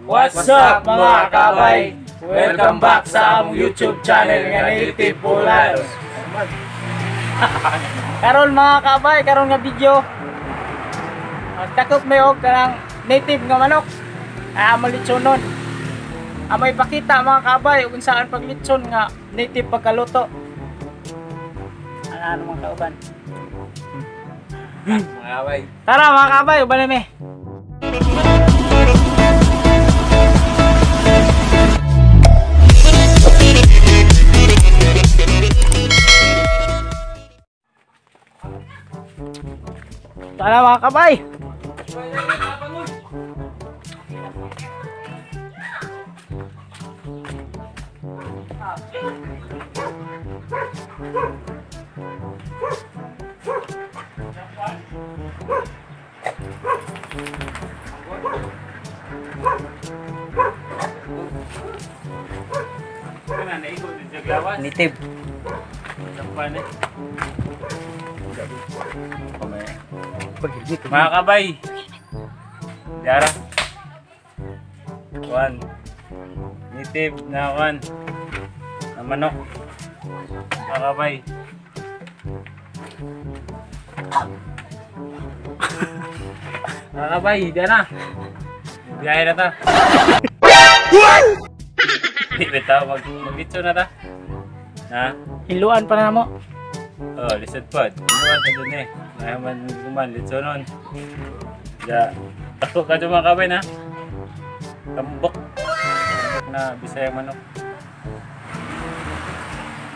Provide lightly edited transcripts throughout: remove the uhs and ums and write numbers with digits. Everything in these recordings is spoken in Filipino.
What's up mga kabay? Welcome back sa among YouTube channel nga Native Bulanos. Karon mga kabay, karon nga video. Magtakop may og kanang native nga manok. Malitsonon. May pakita mga kabay kung saan paglitson nga native pagkaluto. Ano mga kauban? Mga kabay. Tara mga kabay, uban mi. Tara mga kabay. Native. Mga kabay. Dara. Kuan. Native na kuan. Na manok. Mga kabay. Mga kabay, dara. Biyahe na ta. Di bitaw mag-litso na ta. Ha? Hiluan pa na mo. Oh, lisod pod. Hiluan sa dun eh. Ngayon man litso nun. Ya, tako ka dyan mga kabay na. Tambok. Tambok na Bisaya manok.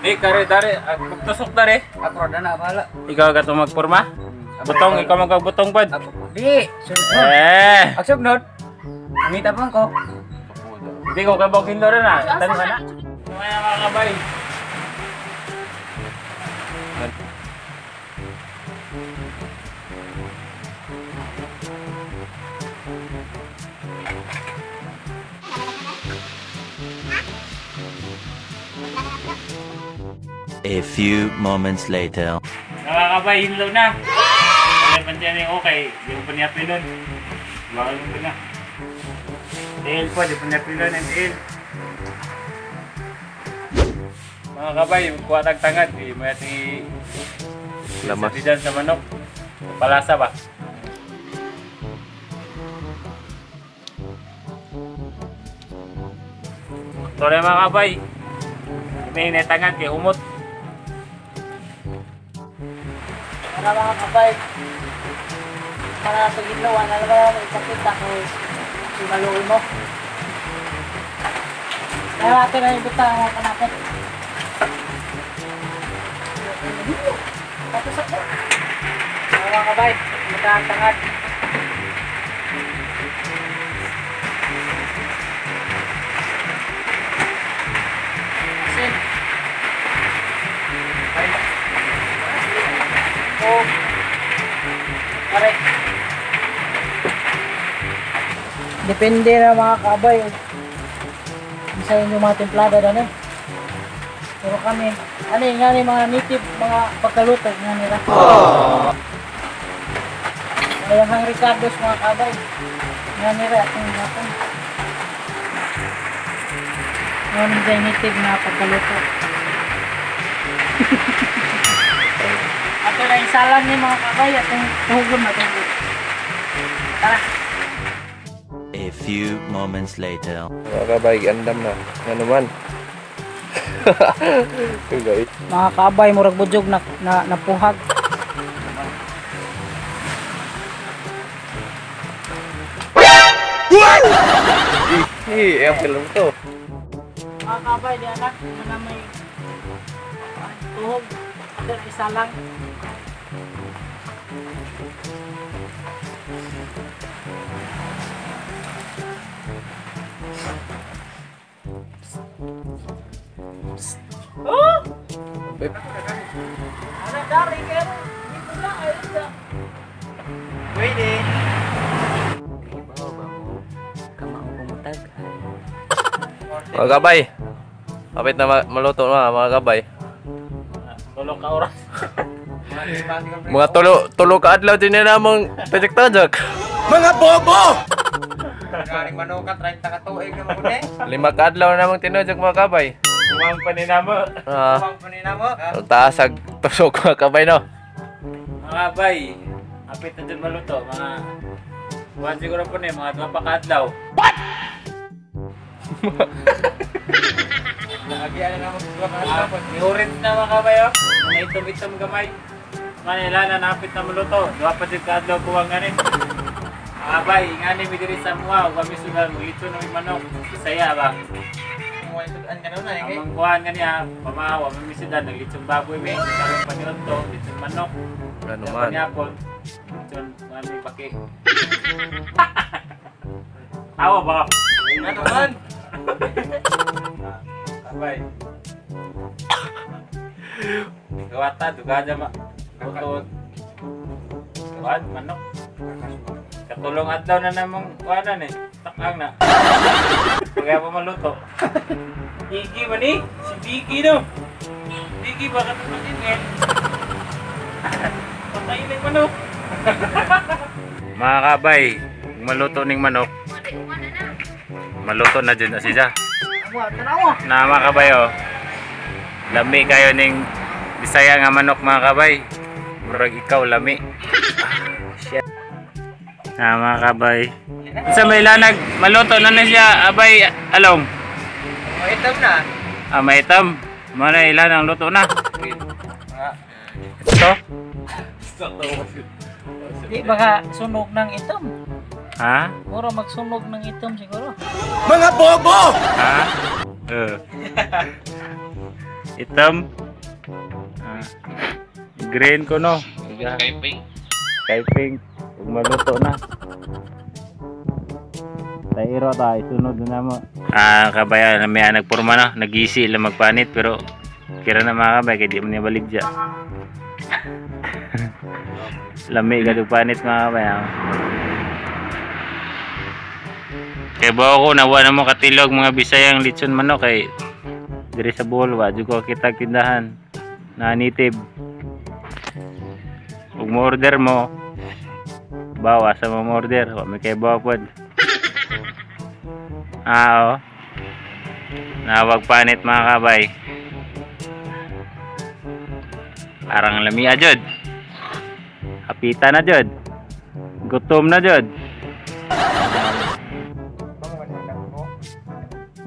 Kare dari, tusok dari. Ako na na bala. Ikaw ka itong magporma? Butong, ikaw magbutong pod. Di, sunod. Ang sunod. Ngita pa ko. Hindi ko kabog hindo rin na. Tanong ka na. Kaya mga kabay. A few moments later. Nakakabay, hinlo na. Kaya pa dyan yung okay. Di ko pa niya pilon. Bakal mo na. Tail po, di pa niya pilon ang tail. Mga kabay, kuha tagtangad. May ati lamas dyan sa manok. Palasa ba? Sorry mga kabay. May netangad kay humot. Para mga kabay. Para pag-inuwan, alam mo naman ipakita ko yung maluwi mo. Kaya natin na ibita ang mga panakot. Tapos ako. Mga kabay, ibita ang tangad. Asin. Oh. Pare. Depende na mga kabay. Isa yung mga templada na eh. Pero kami, ano yung nga mga native, mga pagkaluto nga nila. Kaya hang Ricardo's mga kabay. Nga nila atong natin. Nga nila native na pagkaluto. Ato na isalan ni mga kabay at yung tuhugom na tuhugom. Tara! A few moments later. Mga kabay, andam na. Nga naman. Guys. Mga kabay, murag budyog na napuhag. Ang film to. Mga kabay, di anak, na may tuhog. Ato na isalang. Oh! Ano dari ka? Dito na, ayun na. Pwede. Mga kabay. Kapit na maluto na mga kabay. Tulong ka oras. Mga tulo ka adlaw din na namang tajak-tajak. Mga bobo! Galing manukat, 30 ka tuig na mo eh. 5 kadlaw na namang tinudyak mga kabay. Umang paninamo. Ah, Kumang panina mo. ang taas ag tusok mga kabay no. Mga bay, apit na dyan maluto. Mga buwan siguro po na mga 2 pakadlaw. Nagyan na mo sa Iurin na mga kabay oh. May itom-itom gamay. Manila na napit na maluto. 2 pa dyan kadlaw kuwang ganin. Mga bay, ngani mi diri sa mga kami sugal magito ng manok. Bisaya ba? An ka na eh. Amang kuhan nga niya, pamahawa, mamisidan, naglitsong baboy may, karong panyon to, litsong manok, Ano sa man. panyapon, litsong mami paki. Awa ba? Ano man? Abay. Gawata, dugada ma. Tutod. Kuhan, manok. Katulong adlaw na namang kuhanan eh. Takang na. Kaya pa maluto. Bigi ba ni? Si Bigi no? Bigi baka naman eh. Patay na yung manok. Mga kabay, maluto ning manok. Maluto na dyan na siya. Na mga kabay oh. Lami kayo ning Bisaya nga manok mga kabay. Murag ikaw lami. Shit. Na mga kabay. Sa may lanag, maluto na siya, abay, along. Maitam na. Maitam. Mana ilan ang luto na? Ito? Di baka sunog ng itom. Ha? Mura magsunog ng itom siguro. Ha? Itam? Green ko no? Kay pink. Kung maluto na. Tayo tayo, sunod na mo. Kabayan, may nagpurma na. Nag-isi lang magpanit pero kira na mga kabay, kaya di mo niya baligya. Lami ka panit mga kabay. Kaya ba ako, nawa na mo katilog mga Bisayang lechon manok kay diri sa Bulwa, juga kita tindahan na native. Kung mo order mo, bawa sa mga order, wala may kay bawa pod. Oo. Nawag panit mga kabay. Parang lami ajod. Hapita na jod. Gutom na jod.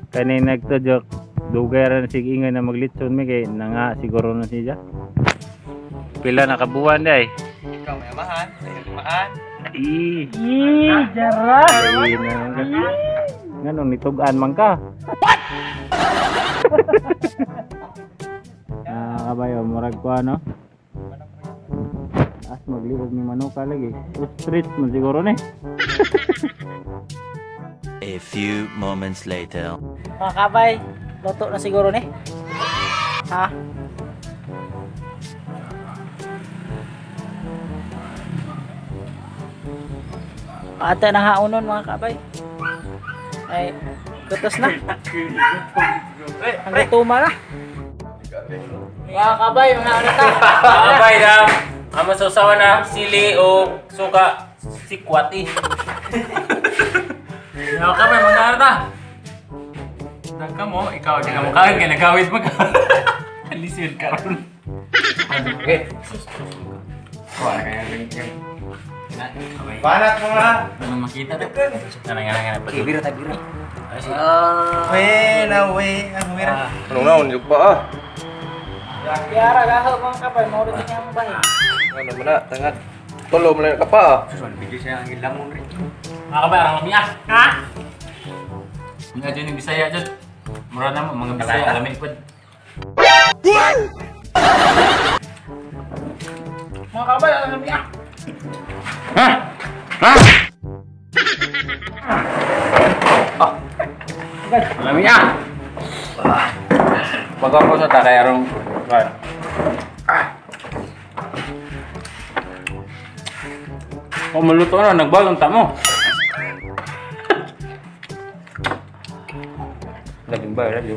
Kani nagtudok dugay ra sige ingay na maglitson mi kay nanga siguro na siya. Pila na kabuan day. Ikaw may amahan, may lumaan. Jara. Nganong nitugan man ka? What? Kabayo murag ko ano? As maglibog ni manok ka lagi. Street man siguro ni. A few moments later. Mga kabay, luto na siguro ni. Ha? Ate na haunon mga kabay. Ay, gutos na. Ang gutuma na. Mga kabay, mga ano ta? Kabay na. Amo sausawan na sili o suka sikwati. Mga kabay, mga ano ta? Nagka mo, ikaw di ka mo kain kaya nagawid mo ka. Alisin ka ron. Okay. Wala kaya rin. Banat mo nga. Ano makita to? Nanangan pa. Biro tayo biro. Ang mira. Anong naon yung pa Yara, gaho mga kabay, mau rin niya mo ba eh? Ano mo na, tangat. Tulo mo lang ka pa Mga kabay, ang lami ah. Ha? Mga dyan yung Bisaya dyan. Mura na mo, mga Bisaya, alamig po. Mga kabay, alam niya. Ha? Ha? Lami ah. Pag ako sa takay arong maluto na, nagbalong tamo. Laging ba, lagi.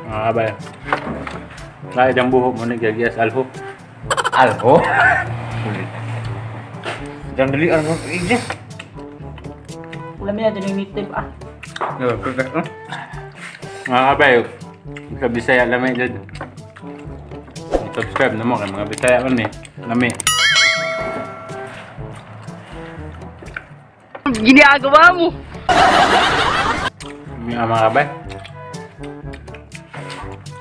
Mga kabay. Kaya diyang buhok mo nagyagias alho. Alho? Jangan dali ano ini. Alam Lamia dyan yung native ah. Mga kabay, sa Bisaya lami dyan. Subscribe na mo kay mga Bisaya man eh. Lami. Ginagawa mo! Mga kabay.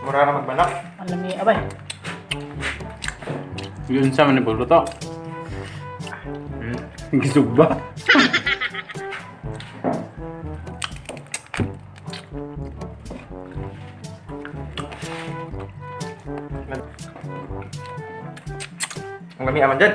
Mura na magbanak. Ang lami abay. Yun sa man ipagluto. Gisog ba? Ang lami aman dyan.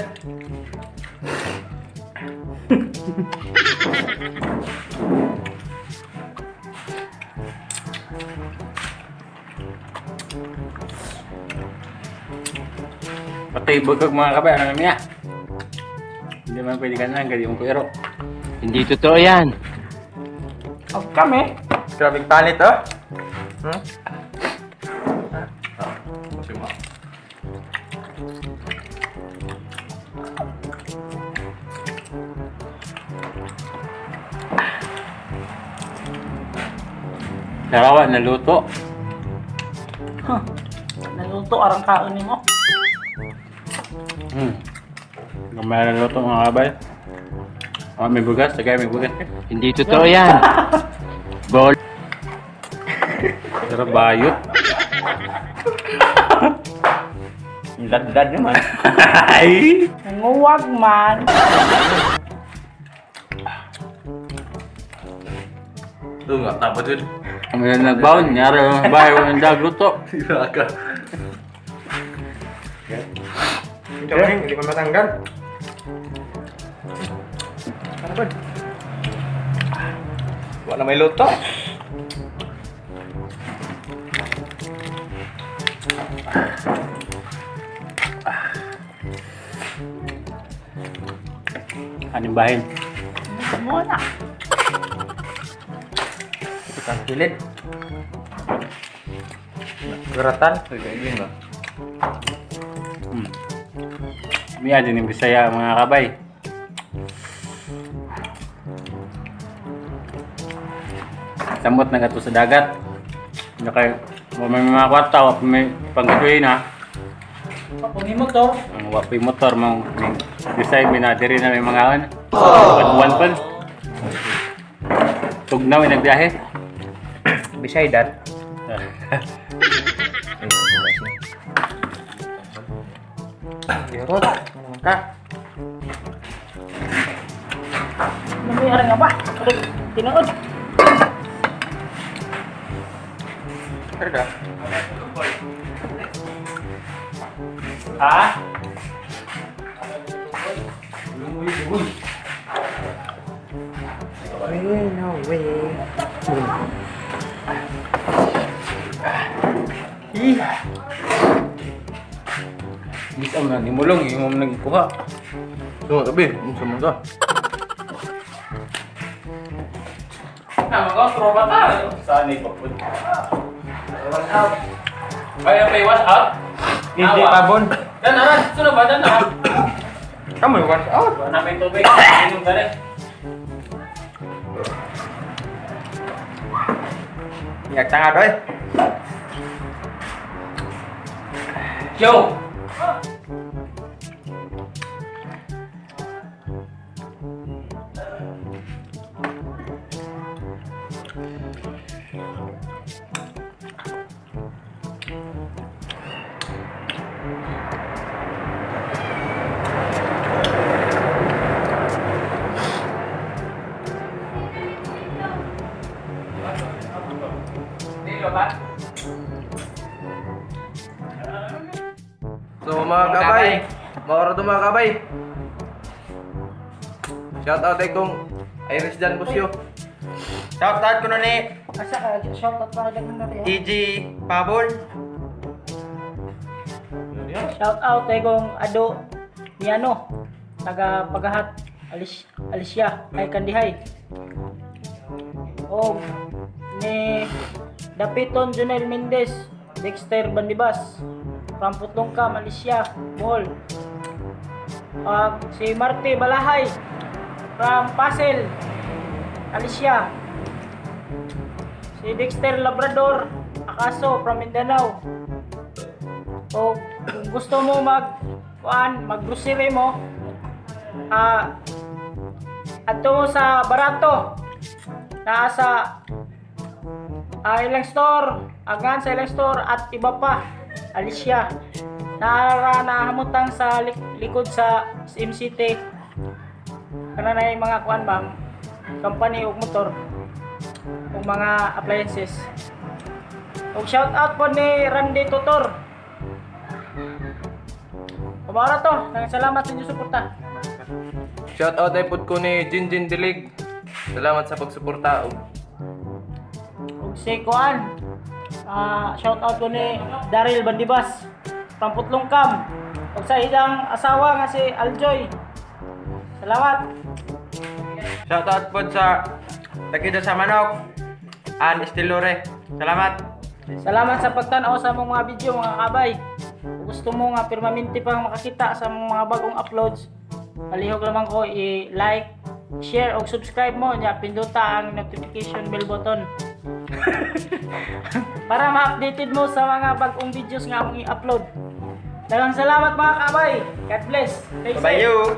Pati bugag mga kabay, ano niya? Hindi man pwede ka na, gali yung kuero. Hindi totoo yan. Oh, kami. Grabing palit oh. Hmm? Sarawa, naluto. Huh. Naluto arang kaon mo. Gamay naluto mga kabay. May bugas, tagay may bugas. Hindi totoo yan. Bol. Pero bayot. Ladlad naman. Ay! Nanguwag man. Ito nga, tapos yun. Kami na nagbaon, nyari yung bahay ng dagluto. Sira ka. Ito rin, hindi pa matanggal. Ano ba? Wala may luto. Anong bahin? Mo na. Ikan pilit. Geratan. Kayak ba? Miya din yung Bisaya mga kabay. Samot na gato sa dagat. Hindi kayo, may mga kwarta, wap may panggaduhin ha. Papungi mo to. Ang wapoy motor, mga design, minadiri na may mga an. Pagbuwan pa. Tugnaw yung nagbiyahe. Bisay dat. Yerot, ano ka? Lami arang nga ba? Aray, tinood. Kerja. Ha? No way. Bisa mo na, nimulong, yung mo nagkuha. Tunggu tapi, sama ka. Nama ko, tropa ta. Saan ay papun? Wash out. Kaya may wash out? Hindi pa bon. Dan aran, sunod ba? Dan aran. Kamu yang wash out. Wala na may tubig. Inom ka rin. Nhạc tanga đấy. Joe! So mga kabay, maura to mga kabay. Shout out kong Iris Dan Busyo. Shout out ko na ni Asa ka, shoutout pa ka na rin. EG Pabon. Shoutout kay kong Ado Miano. Taga Pagahat, Alicia, ay Kandihay. O ni Dapiton Junel Mendez, Dexter Bandibas, Ramputlongka, Malaysia, Bohol. Si Marty Balahay from Pasel. Alicia. Si Dexter Labrador Acaso from Mindanao. O kung gusto mo mag-grocery mo, adto mo sa Barato. Naa sa ilang store, agan sa ilang store at iba pa. Alicia. Nahamutang sa likod sa MCT. Kana na yung mga kuan ba, company ug motor ug mga appliances. Ug shout out po ni Randy Tutor. Kumara to, salamat sa inyo suporta. Shout out ay pod ko ni Jinjin Dilig. Salamat sa pagsuporta. Ug si kuan, shout out po ni Daryl Bandibas, Pamputlong Cam. Ug sa ilang asawa nga si Aljoy. Salamat. Shoutout po sa Takida sa Manok, Ann Estilore. Salamat. Salamat sa pagtanaw sa among mga video mga kabay. Kung gusto mo nga permanente pang makakita sa mga bagong uploads, palihog lamang ko i-like, share o subscribe mo nya pinduta ang notification bell button. Para ma-updated mo sa mga bagong videos nga among i-upload. Daghang salamat mga kabay. God bless. Stay safe. Bye-bye you.